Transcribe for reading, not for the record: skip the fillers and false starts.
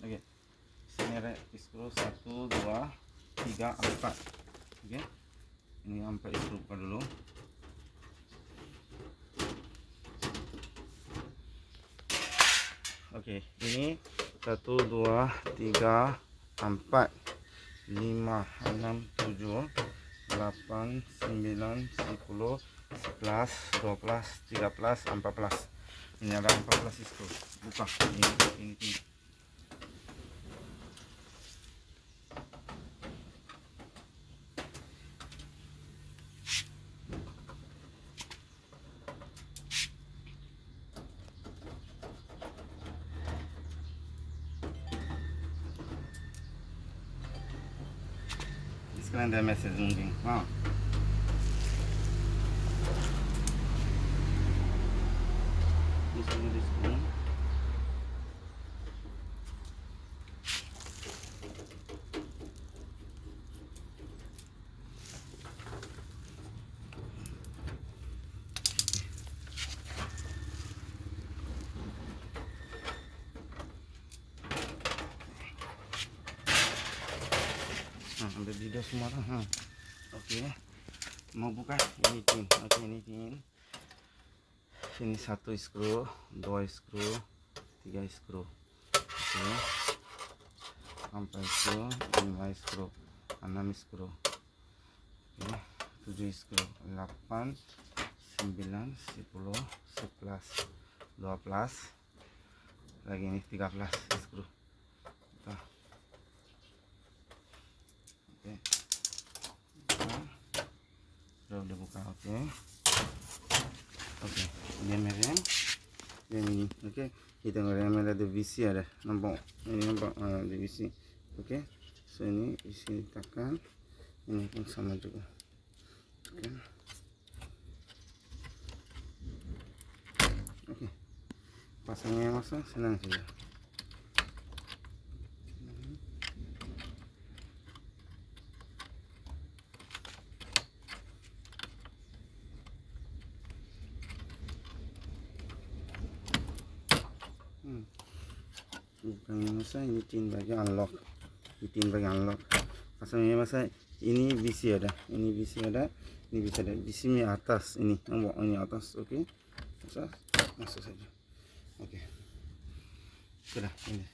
Oke, sini ada skru 1, 2, 3, 4. Oke, ini 4 skru buka dulu. Oke, ini 1, 2, 3, 4, 5, 6, 7, 8, 9, 10, 11, 12, 13, 14. Ini ada 14 skru. Buka ini. Sekarang ada message mungkin. Di sini di skru. Ambil video semua lah. Oke, mau buka ini pin. Oke, ini pin. Ini 1 skru, 2 skru, 3 skru. Oke, 4 skru, 5 skru, 6 skru. Oke, 7 skru, 8, 9, 10, 11, 12. Lagi ini 13 skru. Oke, sudah dibuka. Oke, ini rem, ini. Oke, kita rem ada VC, ada nampak, ini nampak ada VC. Oke, so ini isi tekan, ini pun sama juga. Oke, pasangnya masa senang saja. Bukan masa ini tin bagian unlock, pasangnya masa ini VC ada, ini bisa ada, VC ini atas, ini nampak, ini atas. Oke, masuk saja. Oke, sudah ini.